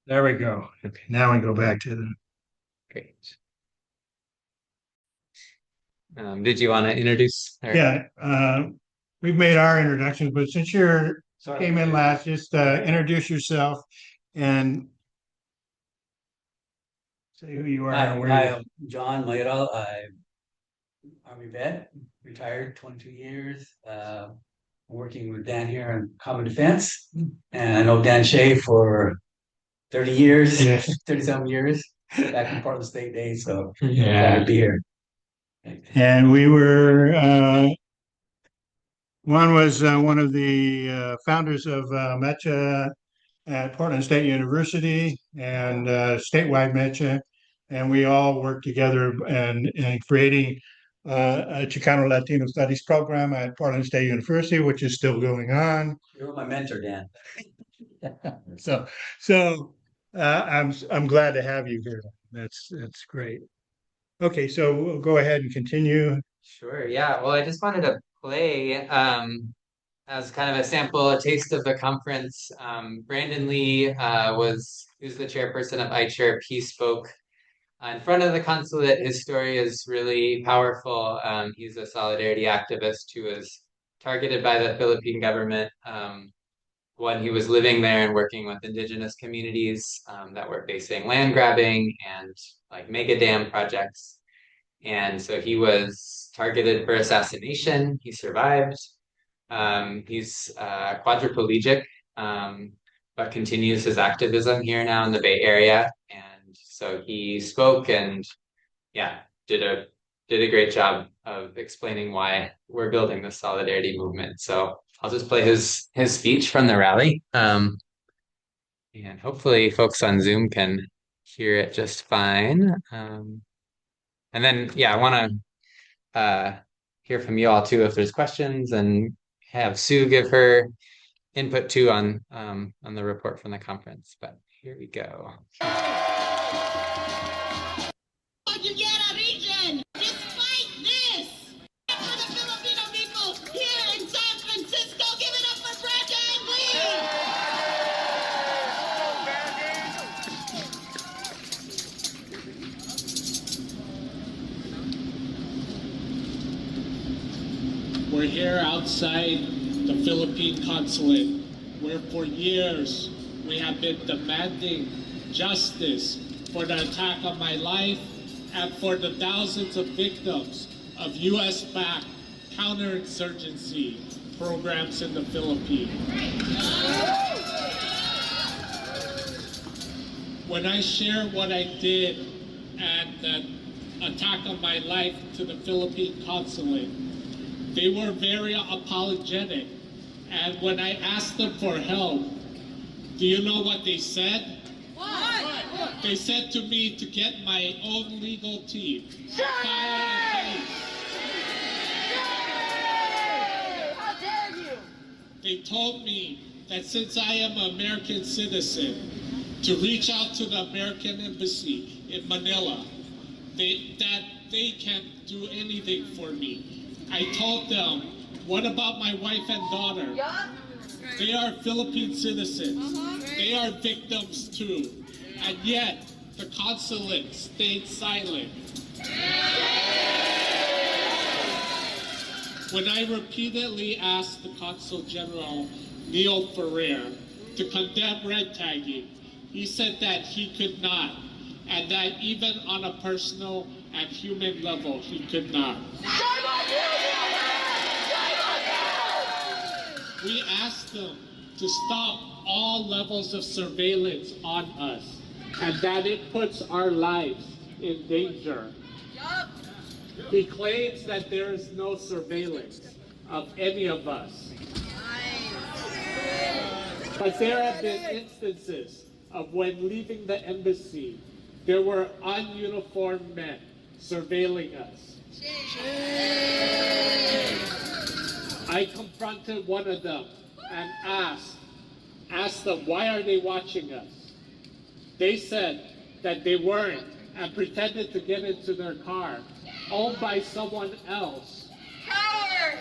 There we go. Okay, now we go back to the. Great. Did you want to introduce? Yeah, we've made our introductions, but since you came in last, just introduce yourself and say who you are and where Hi, you. I'm John Mayral. I'm Army vet, retired 22 years. Working with Dan here in Common Defense. And I know Dan Shea for 30 years, Yes. 30-some years, back in Portland State days. So glad Yeah. to be here. And we were, one was one of the founders of MECHA at Portland State University and statewide MECHA. And we all worked together and creating a Chicano Latino Studies program at Portland State University, which is still going on. You were my mentor, Dan. So, so I'm glad to have you here. That's great. Okay, so we'll go ahead and continue. Sure. Yeah. Well, I just wanted to play as kind of a sample, a taste of the conference. Brandon Lee who's the chairperson of ICHRP, spoke in front of the consulate. His story is really powerful. He's a solidarity activist who was targeted by the Philippine government when he was living there and working with indigenous communities that were facing land grabbing and like mega dam projects. And so he was targeted for assassination. He survived. He's quadriplegic, but continues his activism here now in the Bay Area. And so he spoke and yeah, did a great job of explaining why we're building this solidarity movement. So I'll just play his speech from the rally. And hopefully folks on Zoom can hear it just fine. And then yeah, I want to hear from you all too if there's questions, and have Sue give her input too on the report from the conference. But here we go. What you get a region despite this. And for the Filipino people here in San Francisco, give it up for Brandon Lee. We're here outside the Philippine Consulate, where for years we have been demanding justice for the attack on my life and for the thousands of victims of US-backed counterinsurgency programs in the Philippines. When I share what I did and the attack on my life to the Philippine Consulate, they were very apologetic. And when I asked them for help, do you know what they said? What? They said to me to get my own legal team. How dare you! They told me that since I am an American citizen, to reach out to the American embassy in Manila, that they can't do anything for me. I told them, what about my wife and daughter? They are Philippine citizens. They are victims too. And yet, the consulate stayed silent. When I repeatedly asked the Consul General, Neil Ferrer, to condemn red tagging, he said that he could not, and that even on a personal and human level, he could not. We asked them to stop all levels of surveillance on us, and that it puts our lives in danger. He claims that there is no surveillance of any of us. But there have been instances of when leaving the embassy, there were ununiformed men surveilling us. I confronted one of them and asked them, why are they watching us? They said that they weren't and pretended to get into their car, owned by someone else. Coward!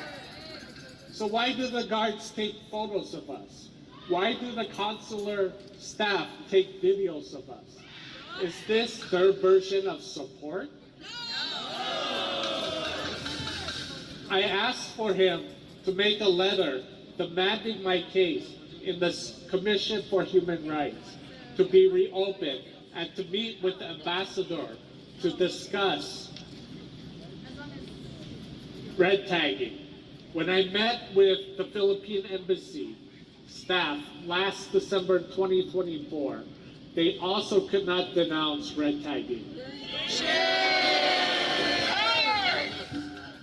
So why do the guards take photos of us? Why do the consular staff take videos of us? Is this their version of support? I asked for him to make a letter demanding my case in the Commission for Human Rights to be reopened and to meet with the ambassador to discuss red tagging. When I met with the Philippine Embassy staff last December 2024, they also could not denounce red tagging.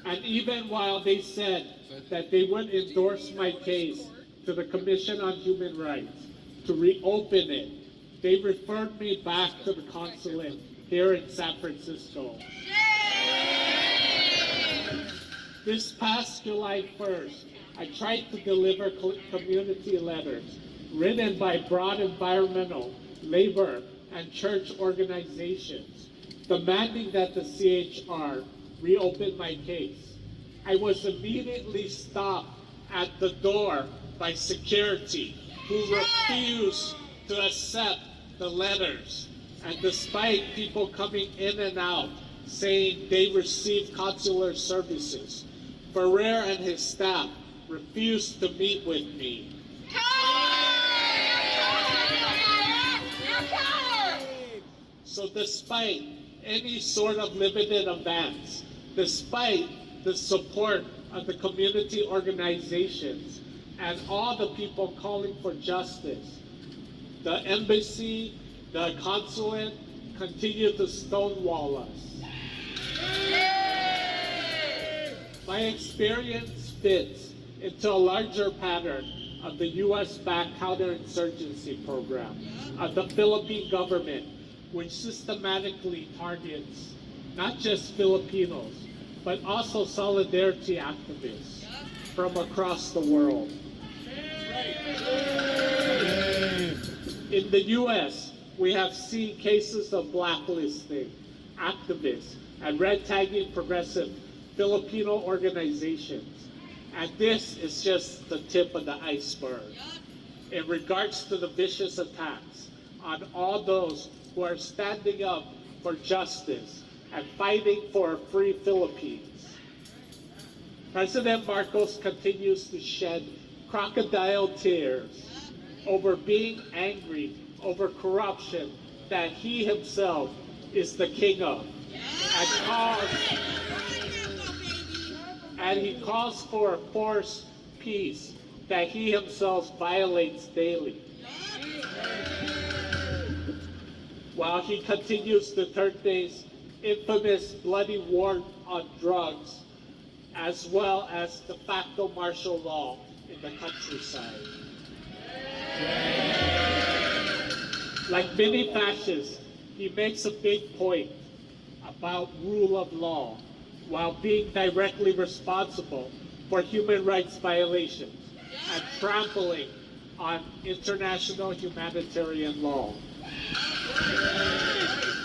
And even while they said that they would endorse my case to the Commission on Human Rights to reopen it, they referred me back to the consulate here in San Francisco. This past July 1st, I tried to deliver community letters written by broad environmental, labor, and church organizations demanding that the CHR reopen my case. I was immediately stopped at the door by security who refused to accept the letters. And despite people coming in and out saying they received consular services, Ferrer and his staff refused to meet with me. So despite any sort of limited advance, despite the support of the community organizations and all the people calling for justice, the embassy, the consulate continue to stonewall us. My experience fits into a larger pattern of the U.S.-backed counterinsurgency program of the Philippine government, which systematically targets not just Filipinos, but also solidarity activists from across the world. In the U.S., we have seen cases of blacklisting activists and red tagging progressive Filipino organizations. And this is just the tip of the iceberg in regards to the vicious attacks on all those who are standing up for justice and fighting for a free Philippines. President Marcos continues to shed crocodile tears over being angry over corruption that he himself is the king of, and he calls for a forced peace that he himself violates daily. While he continues to turn things infamous bloody war on drugs, as well as de facto martial law in the countryside. Like many fascists, he makes a big point about rule of law while being directly responsible for human rights violations and trampling on international humanitarian law.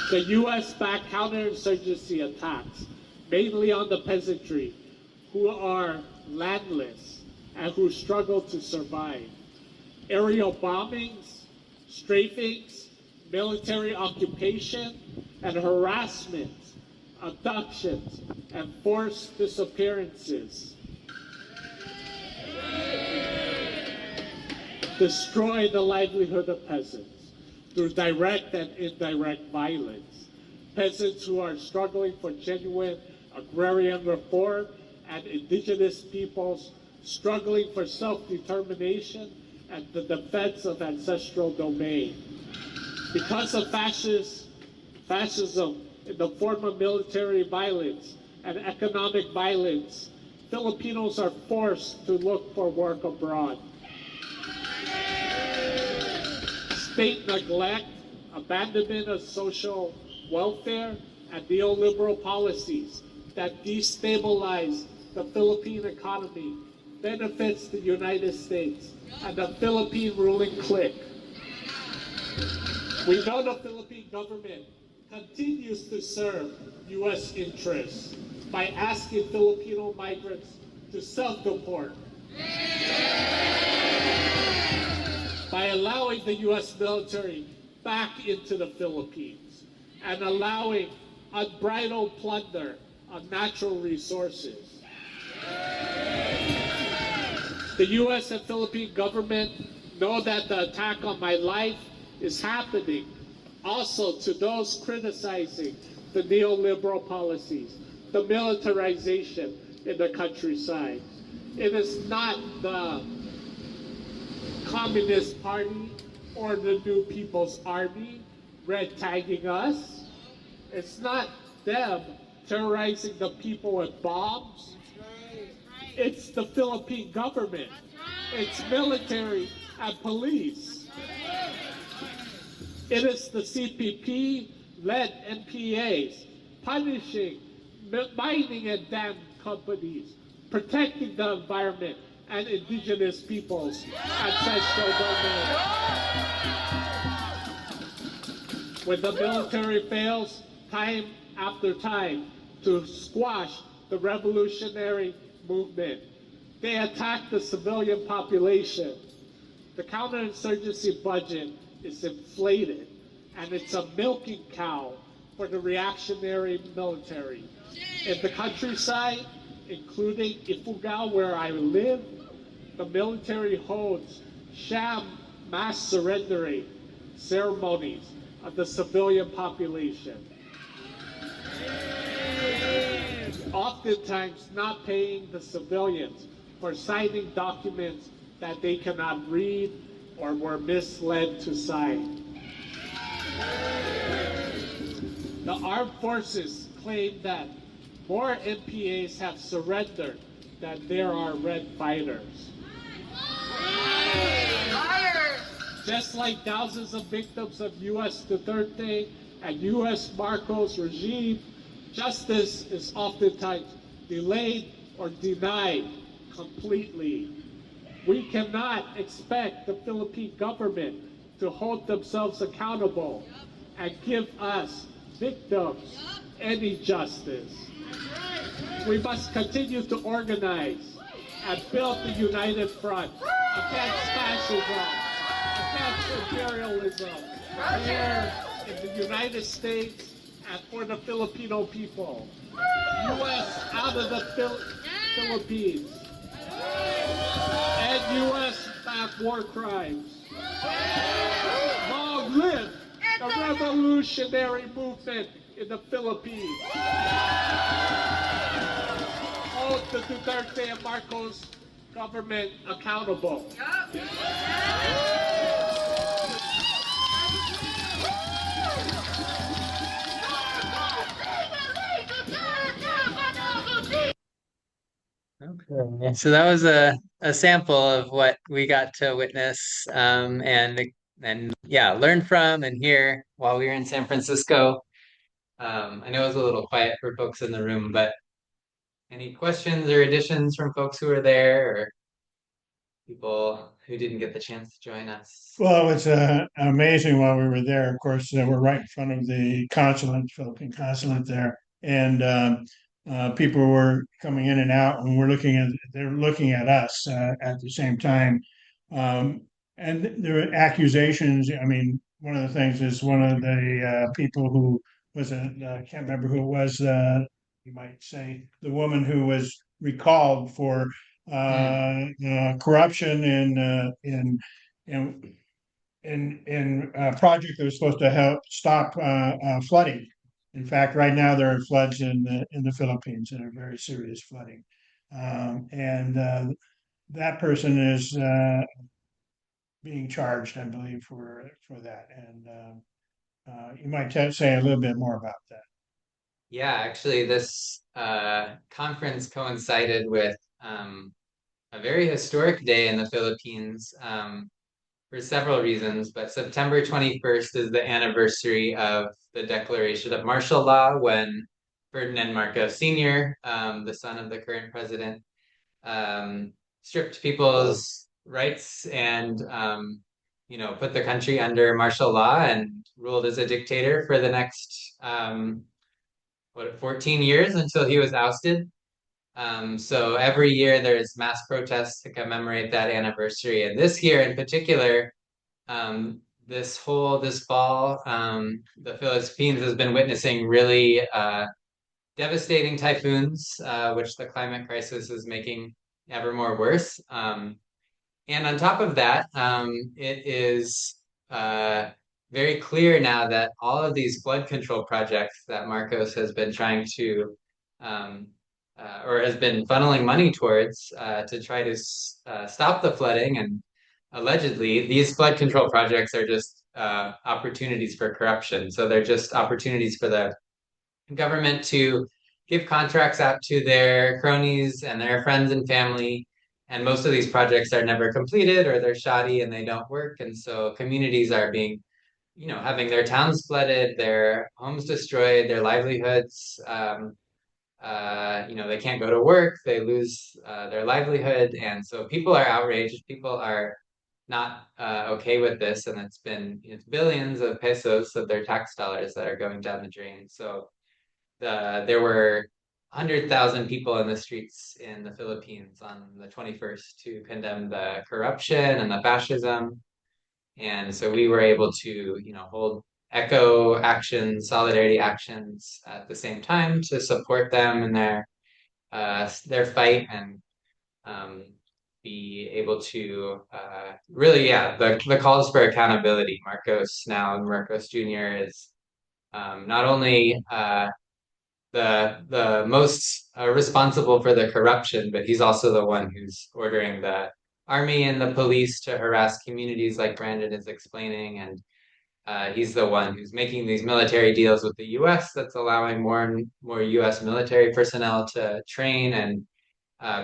The U.S.-backed counterinsurgency attacks, mainly on the peasantry, who are landless and who struggle to survive. Aerial bombings, strafings, military occupation, and harassment, abductions, and forced disappearances destroy the livelihood of peasants through direct and indirect violence. Peasants who are struggling for genuine agrarian reform and indigenous peoples struggling for self-determination and the defense of ancestral domain. Because of fascism in the form of military violence and economic violence, Filipinos are forced to look for work abroad. State neglect, abandonment of social welfare, and neoliberal policies that destabilize the Philippine economy benefits the United States and the Philippine ruling clique. We know the Philippine government continues to serve U.S. interests by asking Filipino migrants to self-deport. by allowing the U.S. military back into the Philippines and allowing unbridled plunder of natural resources. The U.S. and Philippine government know that the attack on my life is happening also to those criticizing the neoliberal policies, the militarization in the countryside. It is not the Communist Party or the New People's Army red tagging us. It's not them terrorizing the people with bombs. It's the Philippine government. It's military and police. It is the CPP-led NPAs punishing mining and dam companies, protecting the environment and indigenous peoples' ancestral domain. When the military fails time after time to squash the revolutionary movement, they attack the civilian population. The counterinsurgency budget is inflated, and it's a milking cow for the reactionary military. In the countryside, including Ifugao, where I live, the military holds sham mass surrendering ceremonies of the civilian population, oftentimes not paying the civilians for signing documents that they cannot read or were misled to sign. The armed forces claim that more MPAs have surrendered than there are red fighters. Just like thousands of victims of U.S. Duterte and U.S. Marcos regime, justice is oftentimes delayed or denied completely. We cannot expect the Philippine government to hold themselves accountable and give us victims any justice. We must continue to organize and build the united front against fascism, against imperialism, here in the United States and for the Filipino people. U.S. out of the Philippines. And U.S. back war crimes. Long live the revolutionary movement in the Philippines. Hold the Duterte and Marcos government accountable. Okay, so that was a sample of what we got to witness and yeah, learn from and hear while we were in San Francisco. I know it was a little quiet for folks in the room, but any questions or additions from folks who were there or people who didn't get the chance to join us? Well, it's amazing while we were there. Of course, we're right in front of the consulate, Philippine consulate there, and people were coming in and out, and they're looking at us at the same time. And there were accusations. I mean, one of the things is one of the people who was I can't remember who it was. You might say the woman who was recalled for corruption in in a project that was supposed to help stop flooding. In fact, right now there are floods in the Philippines and a very serious flooding, and that person is being charged, I believe, for that. And you might say a little bit more about that. Yeah, actually, this conference coincided with a very historic day in the Philippines for several reasons, but September 21st is the anniversary of the declaration of martial law when Ferdinand Marcos Sr., the son of the current president, stripped people's rights and put the country under martial law and ruled as a dictator for the next 14 years until he was ousted. So every year there's mass protests to commemorate that anniversary. And this year in particular, this fall, the Philippines has been witnessing really devastating typhoons, which the climate crisis is making ever more worse. And on top of that, it is very clear now that all of these flood control projects that Marcos has been trying to, um, or has been funneling money towards to try to stop the flooding, and allegedly these flood control projects are just opportunities for corruption. So they're just opportunities for the government to give contracts out to their cronies and their friends and family. And most of these projects are never completed, or they're shoddy and they don't work. And so communities are being, having their towns flooded, their homes destroyed, their livelihoods. They can't go to work, they lose their livelihood. And so people are outraged. People are not okay with this. And it's billions of pesos of their tax dollars that are going down the drain. So there were 100,000 people in the streets in the Philippines on the 21st to condemn the corruption and the fascism. And so we were able to, hold echo actions, solidarity actions at the same time to support them in their fight, and be able to really, the calls for accountability. Marcos Jr. is not only the most responsible for the corruption, but he's also the one who's ordering the army and the police to harass communities, like Brandon is explaining. And he's the one who's making these military deals with the U.S. that's allowing more and more U.S. military personnel to train and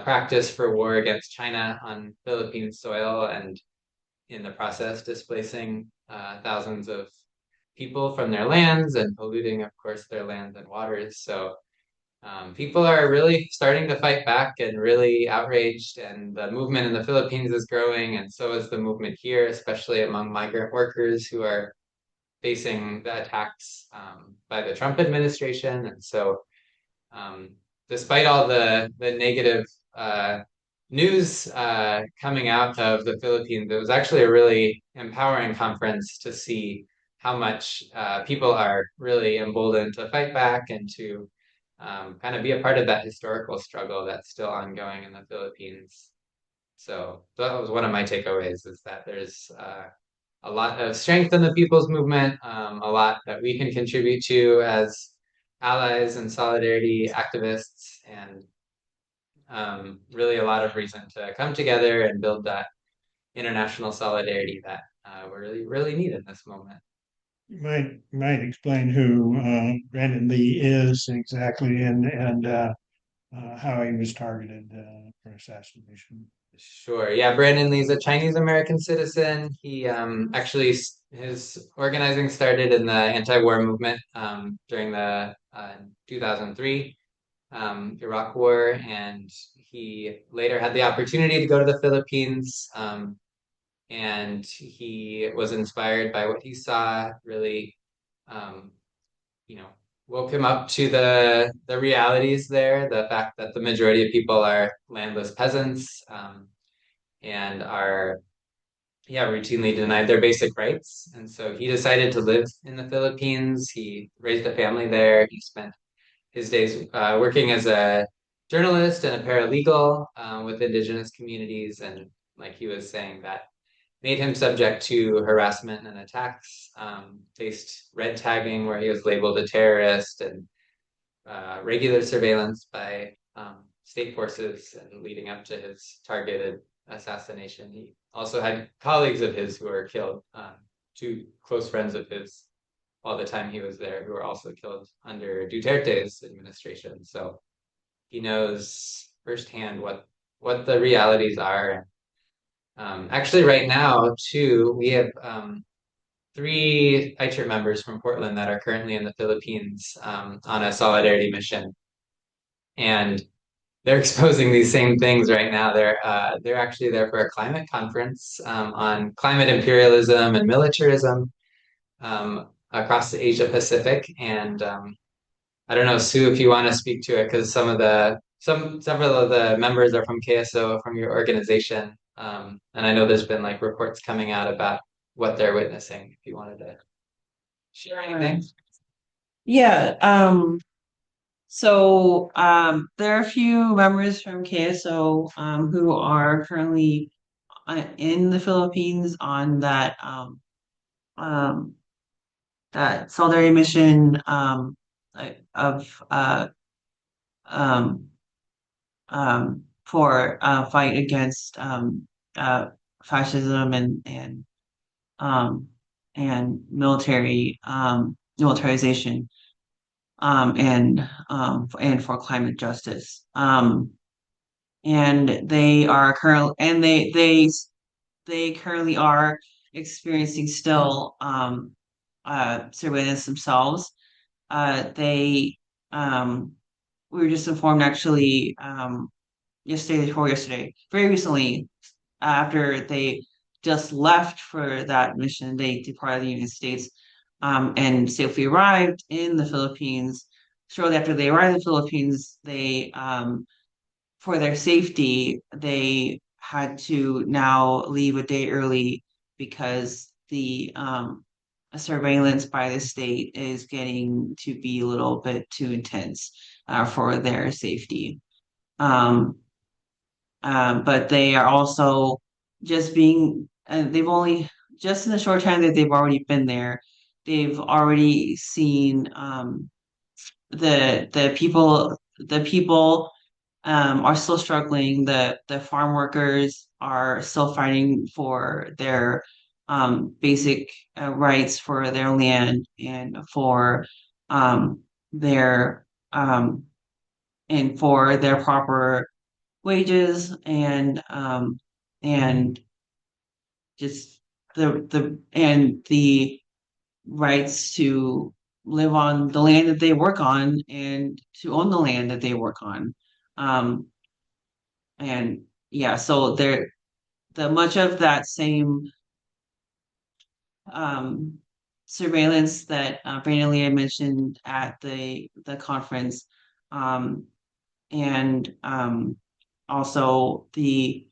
practice for war against China on Philippine soil, and in the process displacing thousands of people from their lands and polluting, of course, their lands and waters. So people are really starting to fight back and really outraged, and the movement in the Philippines is growing, and so is the movement here, especially among migrant workers who are facing the attacks by the Trump administration. And so despite all the negative news coming out of the Philippines, it was actually a really empowering conference to see how much people are really emboldened to fight back and to kind of be a part of that historical struggle that's still ongoing in the Philippines. So that was one of my takeaways, is that there's a lot of strength in the people's movement, a lot that we can contribute to as allies and solidarity activists, and really a lot of reason to come together and build that international solidarity that we really, really need in this moment. You might explain who Brandon Lee is exactly, and how he was targeted for assassination. Sure. Yeah, Brandon Lee's a Chinese American citizen. He actually, his organizing started in the anti-war movement during the 2003 Iraq War, and he later had the opportunity to go to the Philippines, and he was inspired by what he saw, really, you know, woke him up to the realities there, the fact that the majority of people are landless peasants, and are routinely denied their basic rights. And so he decided to live in the Philippines. He raised a family there. He spent his days working as a journalist and a paralegal with indigenous communities. And like he was saying, that made him subject to harassment and attacks, faced red tagging where he was labeled a terrorist, and regular surveillance by state forces, and leading up to his targeted assassination. He also had colleagues of his who were killed, two close friends of his while the time he was there, who were also killed under Duterte's administration. So he knows firsthand what the realities are. Actually, right now, too, we have 3 ICHRP members from Portland that are currently in the Philippines on a solidarity mission. And they're exposing these same things right now. They're actually there for a climate conference on climate imperialism and militarism across the Asia Pacific. And I don't know, Sue, if you want to speak to it, because several of the members are from KSO, from your organization. And I know there's been like reports coming out about what they're witnessing. If you wanted to share anything. Yeah, so there are a few members from KSO who are currently in the Philippines on um, that solidarity mission of um, for fight against uh, fascism um, and militarization and for climate justice. And they are currently and they currently are experiencing still surveillance themselves. They We were just informed actually yesterday before yesterday, very recently, after they just left for that mission, they departed the United States and safely arrived in the Philippines. Shortly after they arrived in the Philippines, for their safety, they had to now leave a day early because the surveillance by the state is getting to be a little bit too intense for their safety. Um, but they are also just being, they've only, just in the short time that they've already been there, they've already seen the people are still struggling. The farm workers are still fighting for their basic rights for their land um, their um, and for their proper wages and just the rights to live on the land that they work on and to own the land that they work on. Um, and yeah, so the much of that same um, surveillance that Brandon Lee had mentioned at the conference, um, and also the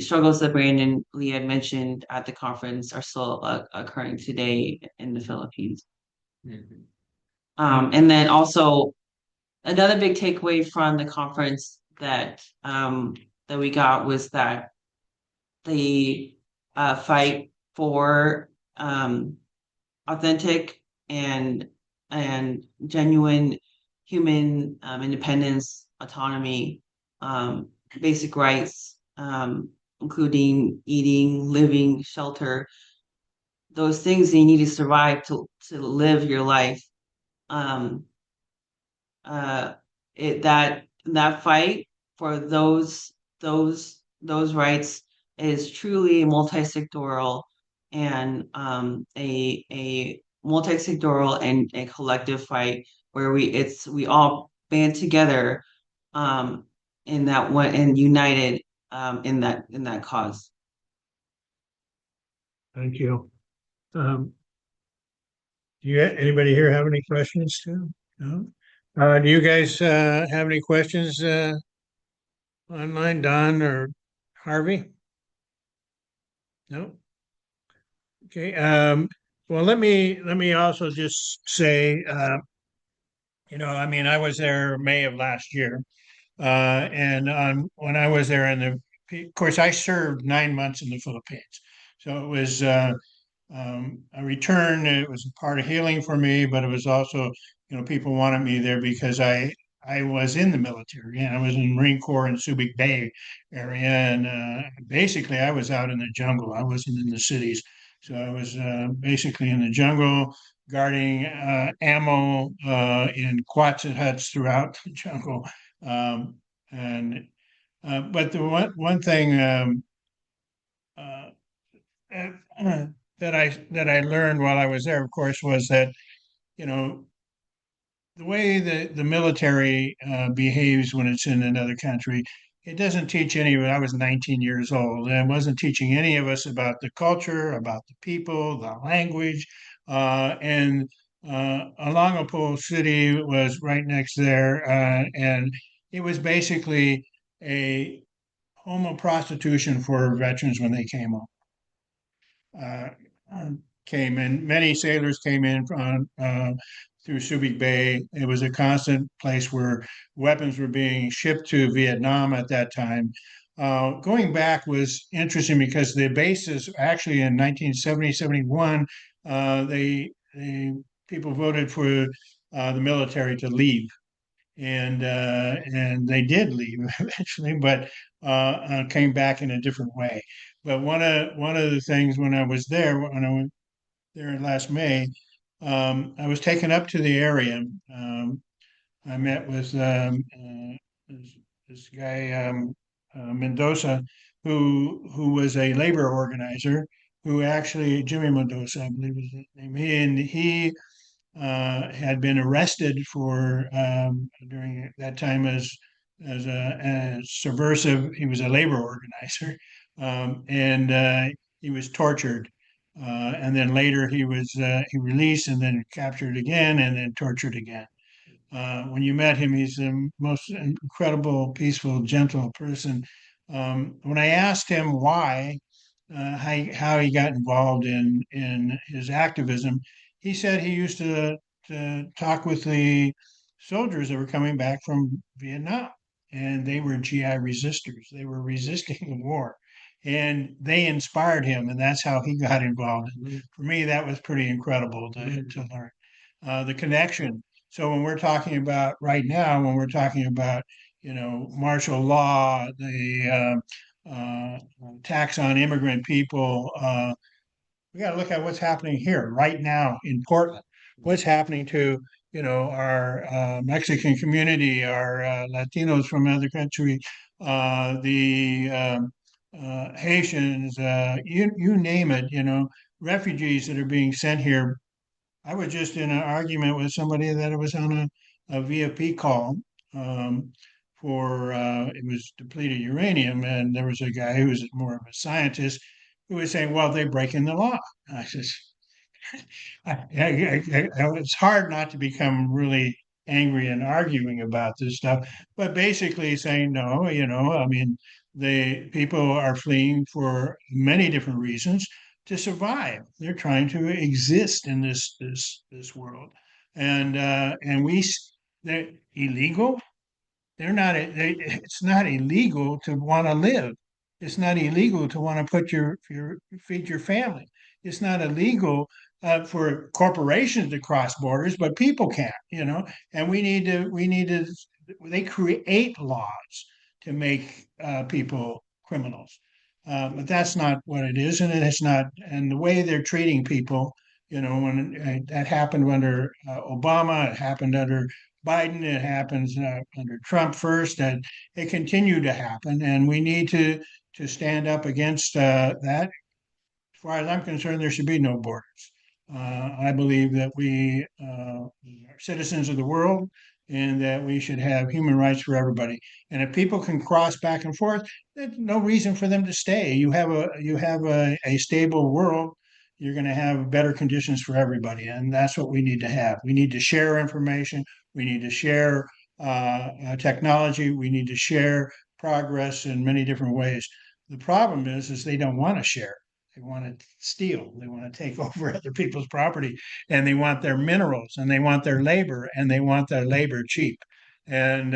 struggles that Brandon Lee had mentioned at the conference are still occurring today in the Philippines. Mhm. And then also another big takeaway from the conference that we got was that the fight for authentic and genuine human independence, autonomy, um, basic rights, including eating, living, shelter, those things you need to survive to live your life. Um, uh, that fight for those rights is truly multi-sectoral and a multi-sectoral and a collective fight where we all band together in that one and united in that cause. Thank you. Um, anybody here have any questions too? No? Do you guys have any questions online, Don or Harvey? No? Okay. Well, let me also just say, I mean, I was there May of last year, and when I was there of course, I served 9 months in the Philippines, so it was a return. It was a part of healing for me, but it was also, people wanted me there because I was in the military and I was in the Marine Corps in Subic Bay area, and basically I was out in the jungle. I wasn't in the cities, so I was basically in the jungle guarding ammo in Quonset huts throughout the jungle. Um, and But the one thing uh, that I learned while I was there, of course, was that you know the way the military behaves when it's in another country. It doesn't teach any of it. I was 19 years old and wasn't teaching any of us about the culture, about the people, the language. And Alongapo City was right next there. And it was basically a home of prostitution for veterans when they came home. uh, came in. Many sailors came in from through Subic Bay. It was a constant place where weapons were being shipped to Vietnam at that time. Going back was interesting because the bases actually in 1970, 71, they people voted for the military to leave, and they did leave eventually, but came back in a different way. But one of the things when I was there, when I went there last May, I was taken up to the area. I met with this guy Mendoza, who was a labor organizer, who actually Jimmy Mendoza, I believe was his name. He had been arrested for during that time as subversive. He was a labor organizer, and he was tortured. And then later he released and then captured again and then tortured again. When you met him, he's the most incredible, peaceful, gentle person. When I asked him why, how he got involved in his activism, he said he used to talk with the soldiers that were coming back from Vietnam, and they were GI resistors. They were resisting the war, and they inspired him, and that's how he got involved. For me, that was pretty incredible to learn the connection. So when we're talking about right now, when we're talking about martial law, the tax on immigrant people, we got to look at what's happening here right now in Portland. What's happening to our Mexican community, our Latinos from other countries, the Haitians, you name it. Refugees that are being sent here. I was just in an argument with somebody that was on a VFP call for it was depleted uranium, and there was a guy who was more of a scientist who was saying, "Well, they're breaking the law." I says, it's hard not to become really angry and arguing about this stuff, but basically saying no. I mean, the people are fleeing for many different reasons to survive. They're trying to exist in this world, and they're illegal. They're not. It's not illegal to want to live. It's not illegal to want to put your feed your family. It's not illegal for corporations to cross borders, but people can't. And we need to. They create laws to make people criminals, but that's not what it is, and it's not. And the way they're treating people, when that happened under Obama, it happened under Biden, it happens under Trump first, and it continued to happen. And we need to stand up against that. As far as I'm concerned, there should be no borders. I believe that we are citizens of the world and that we should have human rights for everybody. And if people can cross back and forth, there's no reason for them to stay. You have a stable world. You're going to have better conditions for everybody, and that's what we need to have. We need to share information. We need to share technology. We need to share progress in many different ways. The problem is they don't want to share. They want to steal. They want to take over other people's property, and they want their minerals, and they want their labor, and they want their labor cheap. And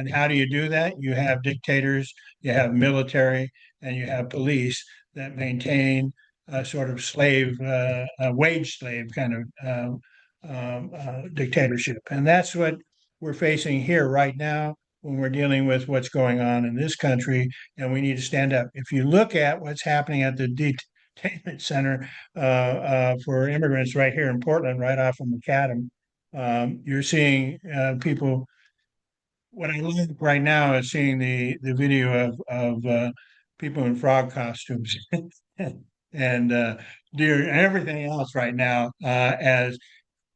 how do you do that? You have dictators, you have military, and you have police that maintain a sort of slave, a wage slave kind of dictatorship, and that's what we're facing here right now when we're dealing with what's going on in this country, and we need to stand up. If you look at what's happening at the detainment center for immigrants right here in Portland, right off of McAdam, you're seeing people. What I love right now is seeing the video of people in frog costumes and deer and everything else right now as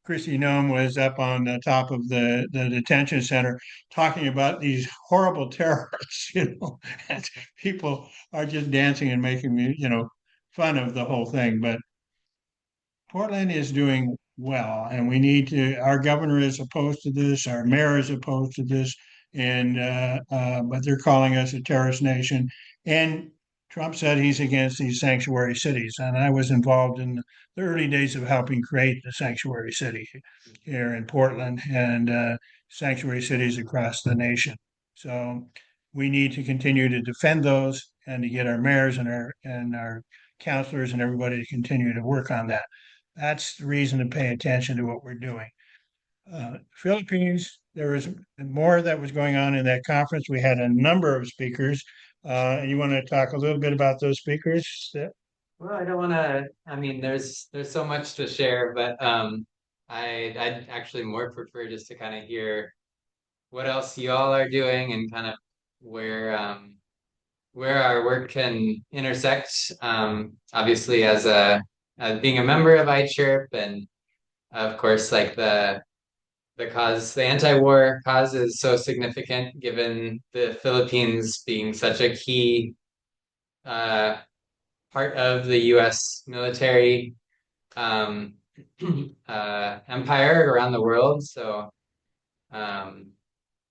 Chrissy Nome was up on the top of the detention center talking about these horrible terrorists, and people are just dancing and making fun of the whole thing. But Portland is doing well, and our governor is opposed to this, our mayor is opposed to this, and but they're calling us a terrorist nation. And Trump said he's against these sanctuary cities, and I was involved in the early days of helping create the sanctuary city here in Portland and sanctuary cities across the nation. So we need to continue to defend those and to get our mayors and our counselors and everybody to continue to work on that. That's the reason to pay attention to what we're doing. Philippines, there was more that was going on in that conference. We had a number of speakers. And you want to talk a little bit about those speakers? Well, I don't want to. I mean, there's so much to share, but I'd actually more prefer just to kind of hear what else y'all are doing and kind of where where our work can intersect. Obviously, as being a member of ICHRP, and of course, like the anti-war cause is so significant given the Philippines being such a key uh, part of the U.S. military um, empire around the world. So, um,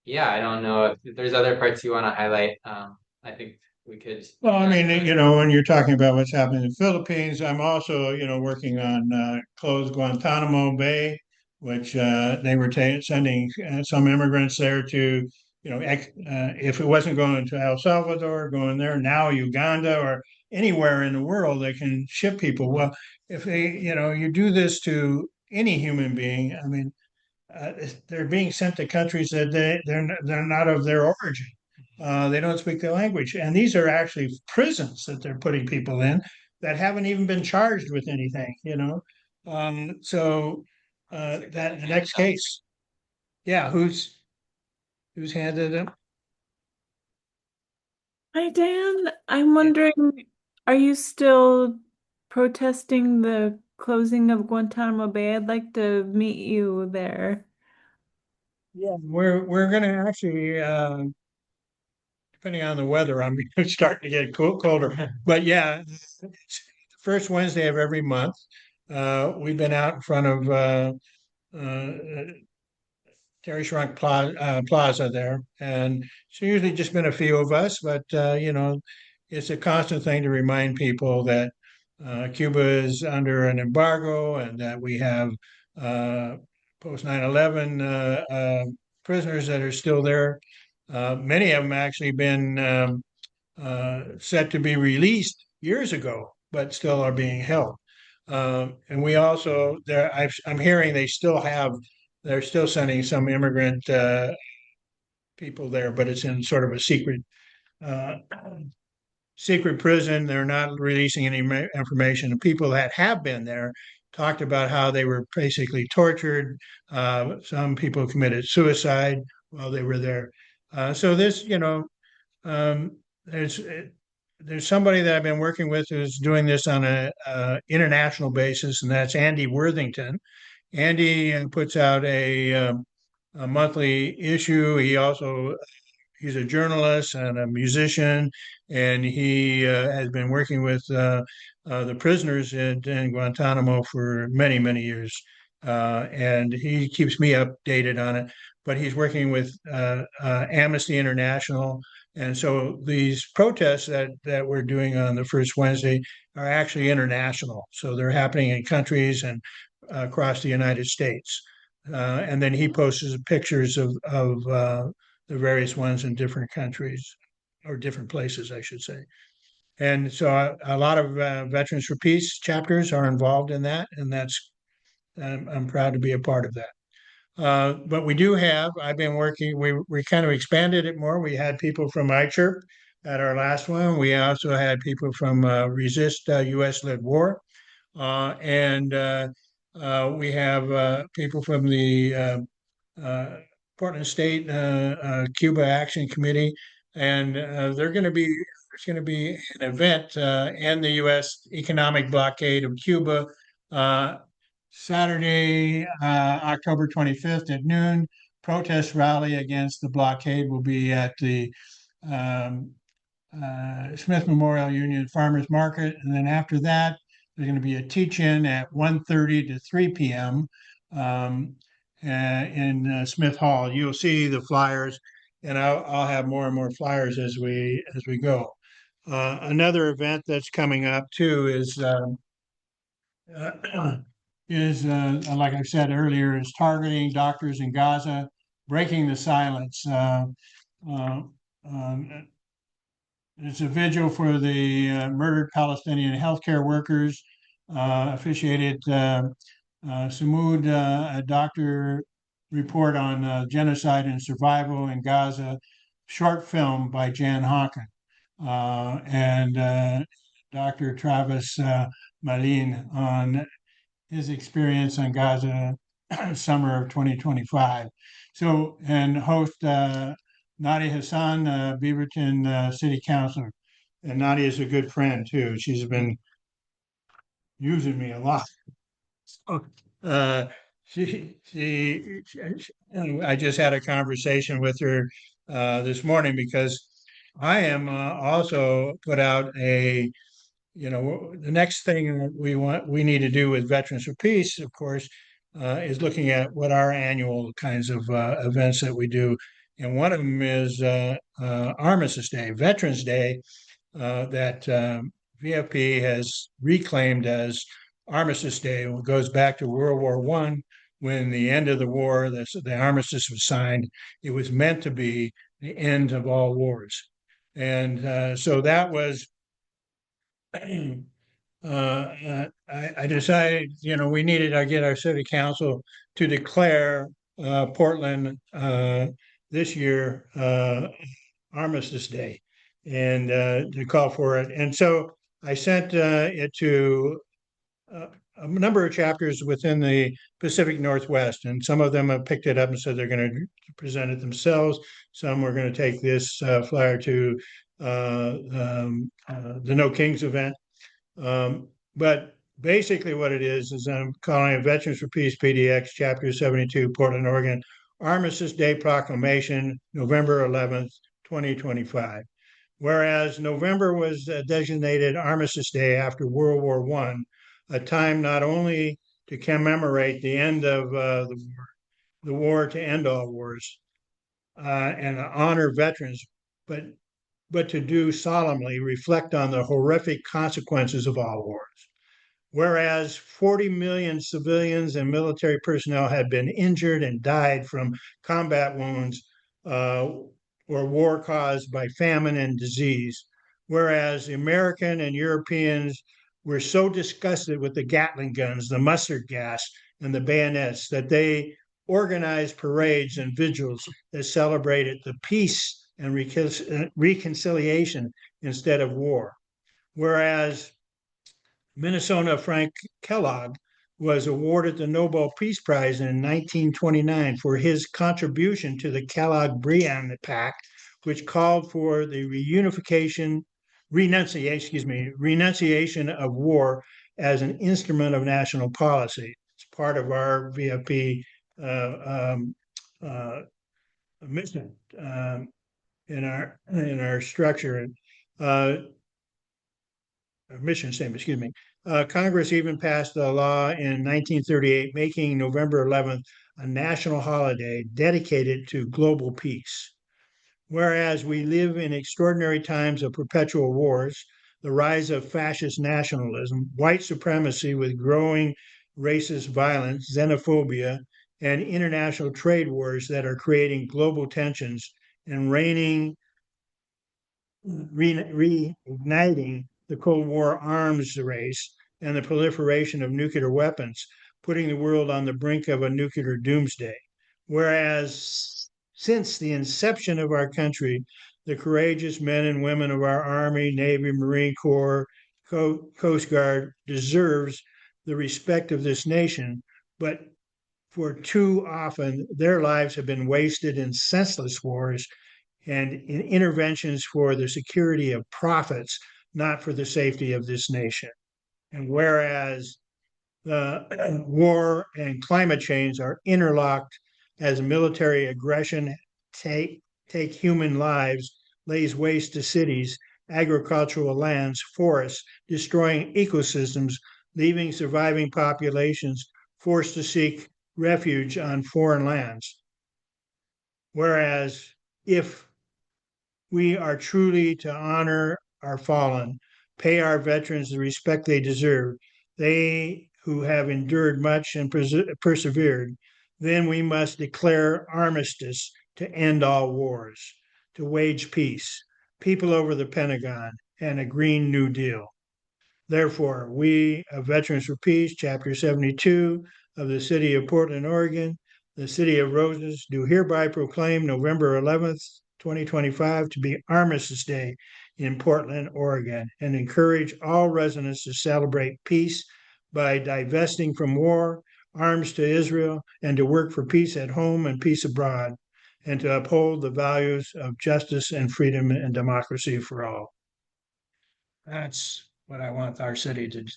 yeah, I don't know if there's other parts you want to highlight. I think we could. Well, I mean, when you're talking about what's happening in the Philippines, I'm also, working on closed Guantanamo Bay, which they were sending some immigrants there to, if it wasn't going to El Salvador, going there, now Uganda or anywhere in the world, they can ship people. Well, if you do this to any human being, I mean, they're being sent to countries that they're not of their origin. They don't speak the language, and these are actually prisons that they're putting people in that haven't even been charged with anything. So that the next case, yeah, who's handed them? Hi, Dan. I'm wondering, are you still protesting the closing of Guantanamo Bay? I'd like to meet you there. Yeah, we're going to actually. Depending on the weather, I'm starting to get colder. But yeah, it's the first Wednesday of every month. We've been out in front of uh, Terry Shrunk Plaza there, and it's usually just been a few of us, but it's a constant thing to remind people that Cuba is under an embargo and that we have post 9/11 prisoners that are still there. Many of them actually been set to be released years ago, but still are being held. And we also I'm hearing they're still sending some immigrant people there, but it's in sort of a uh, secret prison. They're not releasing any information. The people that have been there talked about how they were basically tortured. Some people committed suicide while they were there. So this, um, there's there's somebody that I've been working with who's doing this on a international basis, and that's Andy Worthington. Andy puts out a monthly issue. He's a journalist and a musician, and he has been working with the prisoners in Guantanamo for many, many years. And he keeps me updated on it. But he's working with Amnesty International. And so these protests that we're doing on the first Wednesday are actually international. So they're happening in countries and across the United States. And then he posts pictures of the various ones in different countries or different places, I should say. And so a lot of Veterans for Peace chapters are involved in that, and I'm proud to be a part of that. But I've been working, we kind of expanded it more. We had people from ICHRP at our last one. We also had people from Resist US-Led War. And we have people from the Portland State Cuba Action Committee, and there's going to be an event in the U.S. economic blockade of Cuba Saturday, October 25th at noon. Protest rally against the blockade will be at the um, Smith Memorial Union Farmers Market, and then after that, there's going to be a teach-in at 1:30 to 3 p.m. Um, in Smith Hall. You'll see the flyers, and I'll have more and more flyers as we go. Another event that's coming up too like I said earlier, is targeting doctors in Gaza, breaking the silence. Uh, um, it's a vigil for the murdered Palestinian healthcare workers, officiated Sumud, a doctor report on genocide and survival in Gaza, short film by Jan Hawken, and Dr. Travis Malin on his experience on Gaza summer of 2025. So, and host Nadia Hassan, Beaverton City Councilor. And Nadia is a good friend too. She's been using me a lot. So, I just had a conversation with her this morning because I am also put out the next thing we need to do with Veterans for Peace, of course, is looking at what our annual kinds of events that we do. And one of them is Armistice Day, Veterans Day, that VFP has reclaimed as Armistice Day. It goes back to World War I, when the end of the war, the armistice was signed. It was meant to be the end of all wars. And so that was I decided, I get our city council to declare Portland this year Armistice Day and to call for it. And so I sent it to a number of chapters within the Pacific Northwest, and some of them have picked it up and said they're going to present it themselves. Some were going to take this flyer to the No Kings event. But basically what it is I'm calling it Veterans for Peace PDX, Chapter 72, Portland, Oregon, Armistice Day Proclamation, November 11th, 2025. Whereas November was designated Armistice Day after World War I, a time not only to commemorate the end of the war to end all wars and honor veterans, but to do solemnly reflect on the horrific consequences of all wars. Whereas 40 million civilians and military personnel had been injured and died from combat wounds or war caused by famine and disease. Whereas the American and Europeans were so disgusted with the Gatling guns, the mustard gas, and the bayonets that they organized parades and vigils that celebrated the peace and reconciliation instead of war. Whereas Minnesota Frank Kellogg was awarded the Nobel Peace Prize in 1929 for his contribution to the Kellogg-Briand Pact, which called for the renunciation of war as an instrument of national policy. It's part of our VFP mission in our structure. Mission statement, excuse me. Congress even passed a law in 1938 making November 11th a national holiday dedicated to global peace. Whereas we live in extraordinary times of perpetual wars, the rise of fascist nationalism, white supremacy with growing racist violence, xenophobia, and international trade wars that are creating global tensions and reigniting the Cold War arms race and the proliferation of nuclear weapons, putting the world on the brink of a nuclear doomsday. Whereas since the inception of our country, the courageous men and women of our Army, Navy, Marine Corps, Coast Guard deserves the respect of this nation, but for too often their lives have been wasted in senseless wars and in interventions for the security of profits, not for the safety of this nation. And whereas the war and climate change are interlocked as military aggression take human lives, lays waste to cities, agricultural lands, forests, destroying ecosystems, leaving surviving populations forced to seek refuge on foreign lands. Whereas if we are truly to honor our fallen, pay our veterans the respect they deserve, they who have endured much and persevered. Then we must declare armistice to end all wars, to wage peace, people over the Pentagon, and a Green New Deal. Therefore, we of Veterans for Peace, Chapter 72 of the City of Portland, Oregon, the City of Roses, do hereby proclaim November 11th, 2025 to be Armistice Day in Portland, Oregon, and encourage all residents to celebrate peace by divesting from war, arms to Israel, and to work for peace at home and peace abroad, and to uphold the values of justice and freedom and democracy for all. That's what I want our city to do.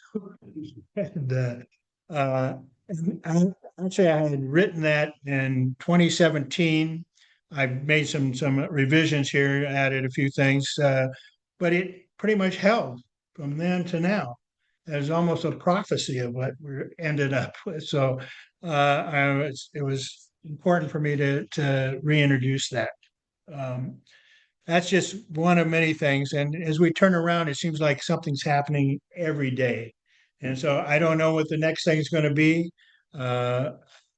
And actually, I had written that in 2017. I've made some revisions here, added a few things, but it pretty much held from then to now. There's almost a prophecy of what we ended up with. So it was important for me to reintroduce that. That's just one of many things. And as we turn around, it seems like something's happening every day. And so I don't know what the next thing is going to be.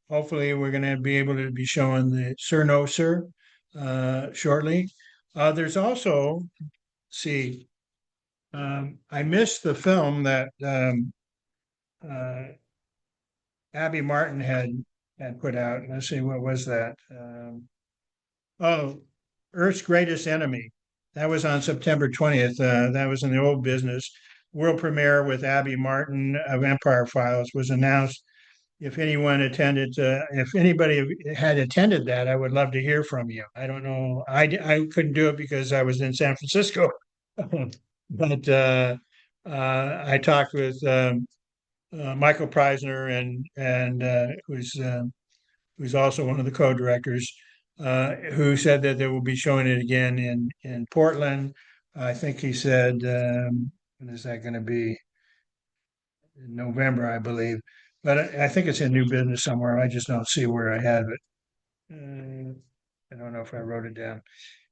Hopefully, we're going to be able to be showing the Sir No Sir shortly. There's also, I missed the film that Abby Martin had put out. Let's see, what was that? Oh, Earth's Greatest Enemy. That was on September 20th. That was in the old business. World premiere with Abby Martin of Empire Files was announced. If anybody had attended that, I would love to hear from you. I don't know. I couldn't do it because I was in San Francisco. But I talked with Michael Preisner and who's also one of the co-directors, who said that they will be showing it again in Portland. I think he said, when is that going to be? In November, I believe. But I think it's in new business somewhere. I just don't see where I have it. I don't know if I wrote it down.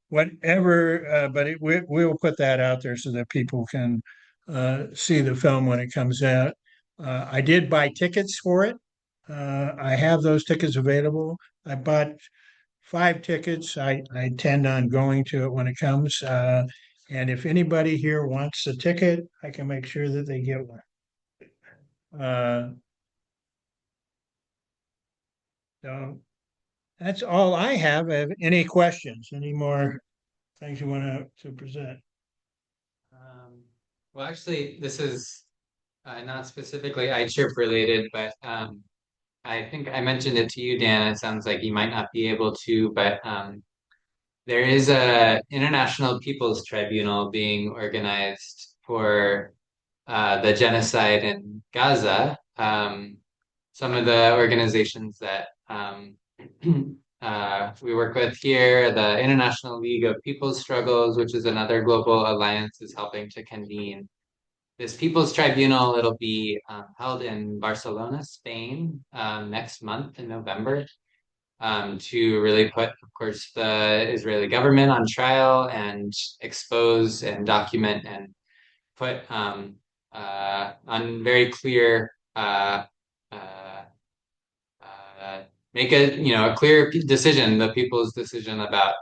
Whatever, but we'll put that out there so that people can see the film when it comes out. I did buy tickets for it. I have those tickets available. I bought 5 tickets. I intend on going to it when it comes. And if anybody here wants a ticket, I can make sure that they get one. So that's all I have. Any questions? Any more things you want to present? Well, actually, this is not specifically ICHRP related, but I think I mentioned it to you, Dan. It sounds like you might not be able to, but there is a International People's Tribunal being organized for the genocide in Gaza. Some of the organizations that we work with here, the International League of People's Struggles, which is another global alliance, is helping to convene this People's Tribunal. It'll be held in Barcelona, Spain, next month in November, to really put, of course, the Israeli government on trial and expose and document and put on very clear make a clear decision, the people's decision about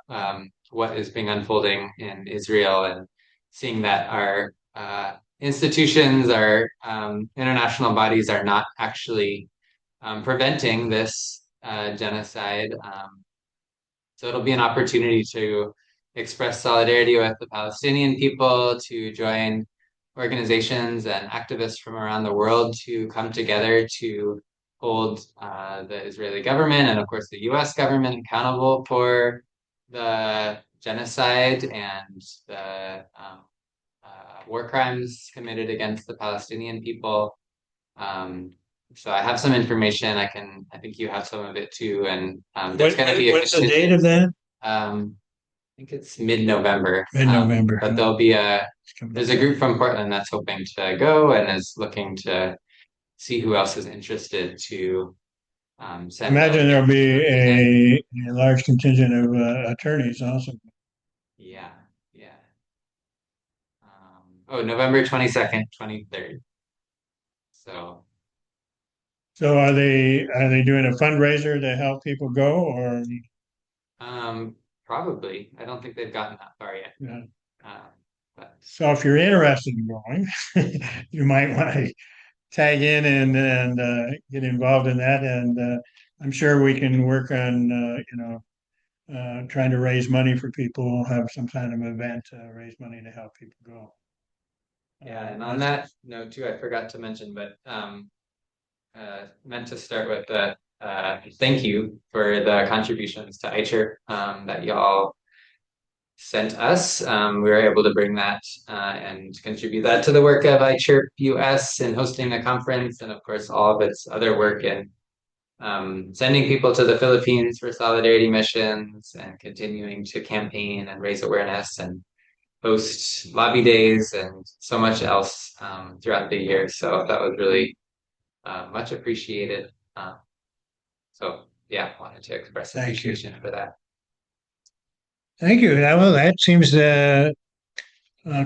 what is being unfolding in Israel, and seeing that our institutions, our international bodies are not actually preventing this genocide. So it'll be an opportunity to express solidarity with the Palestinian people, to join organizations and activists from around the world to come together to hold the Israeli government and, of course, the U.S. government accountable for the genocide and the war crimes committed against the Palestinian people. So I have some information. I think you have some of it too. And there's going to be what's the date of that? I think it's mid-November. Mid-November. But there's a group from Portland that's hoping to go and is looking to see who else is interested to send. Imagine there'll be a large contingent of attorneys also. Yeah. November 22nd, 23rd. So So are they doing a fundraiser to help people go, or probably. I don't think they've gotten that far yet. yeah. Uh, but So if you're interested in going, you might want to tag in and get involved in that. And I'm sure we can work on trying to raise money for people, have some kind of event to raise money to help people go. yeah, and on that note too, I forgot to mention, but meant to start with the thank you for the contributions to ICHRP that y'all sent us. We were able to bring that and contribute that to the work of ICHRP-US in hosting the conference, and of course all of its other work in sending people to the Philippines for solidarity missions and continuing to campaign and raise awareness and host lobby days and so much else throughout the year. So that was really much appreciated. So yeah, wanted to express Thank you. appreciation for that. Thank you. Well, that seems to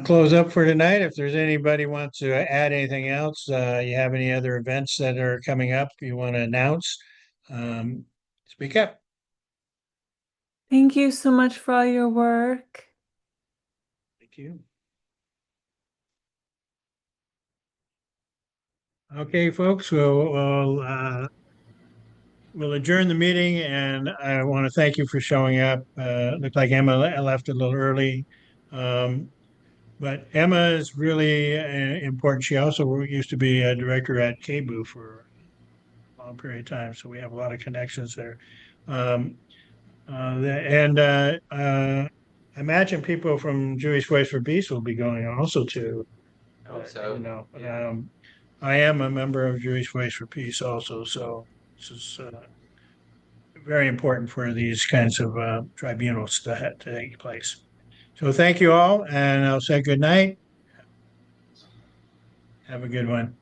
close up for tonight. If there's anybody wants to add anything else, you have any other events that are coming up you want to announce, speak up. Thank you so much for all your work. Thank you. Okay, folks, we'll adjourn the meeting, and I want to thank you for showing up. Looked like Emma left a little early. But Emma is really important. She also used to be a director at KBOO for a long period of time, so we have a lot of connections there. I imagine people from Jewish Voice for Peace will be going also to. Hope so. Yeah. I am a member of Jewish Voice for Peace also, so this is very important for these kinds of tribunals to take place. So thank you all, and I'll say good night. Have a good one.